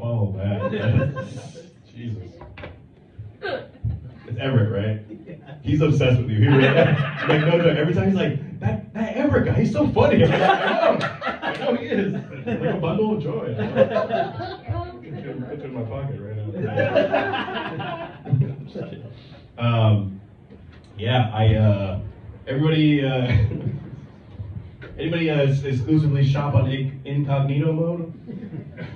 follow that. Jesus. It's Everett, right? He's obsessed with you. He really, like, no joke. Every time he's like, that Everett guy, he's so funny. I'm like, I know he is. It's like a bundle of joy. Put you in my pocket right now. Yeah, everybody, anybody exclusively shop on incognito mode?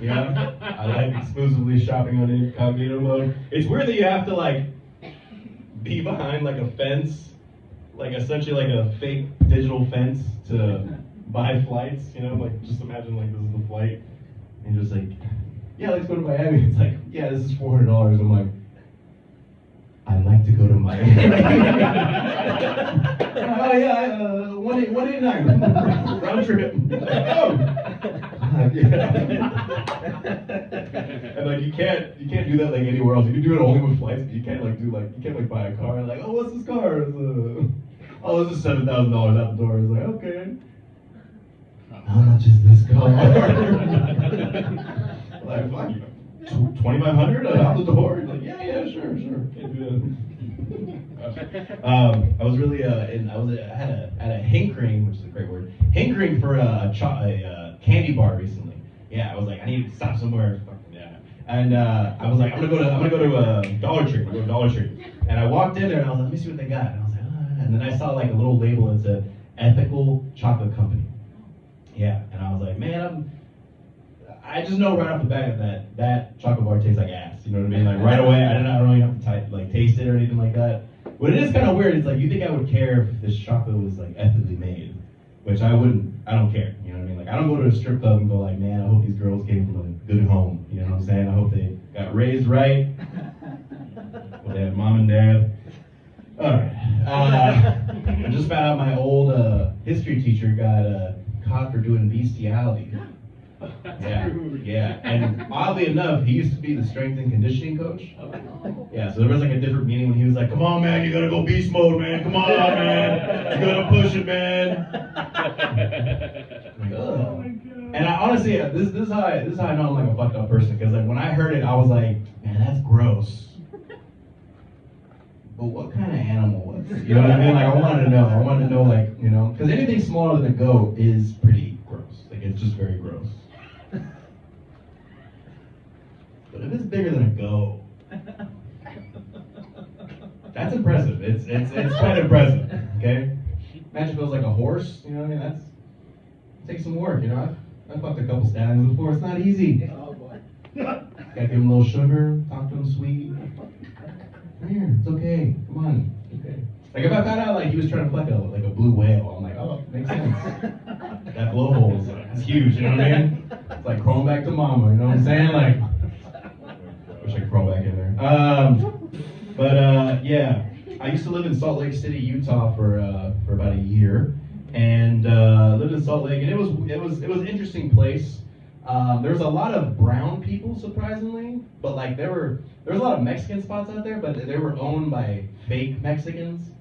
Yeah, I like exclusively shopping on incognito mode. It's weird that you have to like be behind like a fence, like essentially like a fake digital fence to buy flights, you know, like just imagine like this is the flight and just like, yeah, let's go to Miami. It's like, yeah, this is $400. I'm like, I'd like to go to Miami. Oh yeah, 189 round trip. Oh. Yeah. And like you can't do that like anywhere else. You can do it only with flights, but you can't buy a car. Like, oh, what's this car? It's oh, this is $7,000 out the door. It's like, okay. How much is this car? Like, fine. 2,500 out the door. He's like, yeah, sure. Can't do that. I was really I had a hankering, which is a great word, hankering for a candy bar recently. Yeah, I was like, I need to stop somewhere. Yeah. And I was like, I'm gonna go to a Dollar Tree. I'm gonna go to Dollar Tree. And I walked in there and I was like, let me see what they got. And I was like, and then I saw like a little label that said Ethical Chocolate Company. Yeah, and I was like, man, I just know right off the bat that chocolate bar tastes like ass. You know what I mean? Like right away, I don't even have to taste it or anything like that. But it is kind of weird. It's like, you think I would care if this chocolate was like ethically made, which I wouldn't. I don't care. You know what I mean? Like, I don't go to a strip club and go like, man, I hope these girls came from a good home. You know what I'm saying? I hope they got raised right. Well, they had mom and dad. All right. I just found out my old history teacher got caught for doing bestiality. Yeah, and oddly enough, he used to be the strength and conditioning coach. Yeah, so there was like a different meeting when he was like, come on, man, you gotta go beast mode, man, come on, man, you gotta push it, man. Like, oh. And I honestly, this is how I know I'm like a fucked up person, because like when I heard it, I was like, man, that's gross. But what kind of animal was it? You know what I mean? Like, I wanted to know, like, you know, because anything smaller than a goat is pretty gross. Like, it's just very gross. But if it's bigger than a goat, that's impressive. It's quite impressive. Okay? Imagine if it was like a horse. You know what I mean? Takes some work. You know, I've fucked a couple stallions before. It's not easy. Oh boy. Gotta give them a little sugar. Talk to them sweet. Come here. It's okay. Come on. Okay. Like if I found out like he was trying to fuck a blue whale, I'm like, oh, makes sense. That blowhole is huge. You know what I mean? It's like crawling back to mama. You know what I'm saying? Like. Wish I could crawl back in there. Yeah, I used to live in Salt Lake City, Utah for about a year, and lived in Salt Lake, and it was an interesting place. There was a lot of brown people, surprisingly, but like there was a lot of Mexican spots out there, but they were owned by fake Mexicans.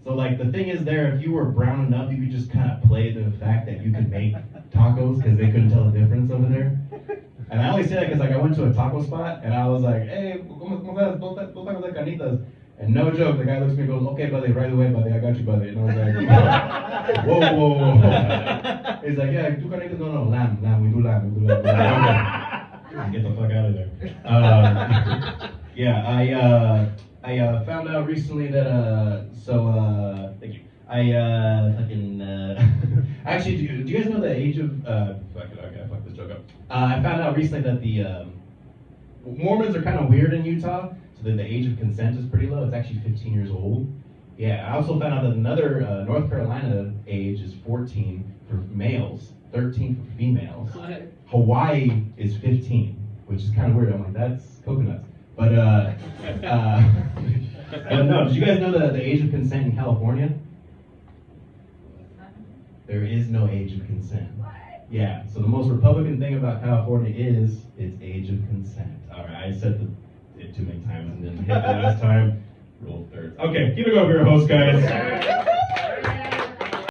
So like the thing is there, if you were brown enough, you could just kind of play the fact that you could make tacos because they couldn't tell the difference over there. And I only say that because like I went to a taco spot and I was like, hey, ¿cómo estás? Dos tacos de carnitas. And no joke, the guy looks at me and goes, okay, buddy, right away, buddy, I got you, buddy. And I was like, whoa. He's like, yeah, two carnitas, no, lamb, we do lamb. Okay. Get the fuck out of there. Yeah, I found out recently that, thank you. Actually, do you guys know the age of, fuck this joke up. I found out recently that the Mormons are kind of weird in Utah, so that the age of consent is pretty low. It's actually 15 years old. Yeah, I also found out that another North Carolina age is 14 for males, 13 for females. Hawaii is 15, which is kind of weird. I'm like, that's coconuts. But no, did you guys know the age of consent in California? There is no age of consent. Yeah, so the most Republican thing about California is its age of consent. All right, I said it too many times and didn't hit the last time. Rule third. Okay, keep it going for your host, guys.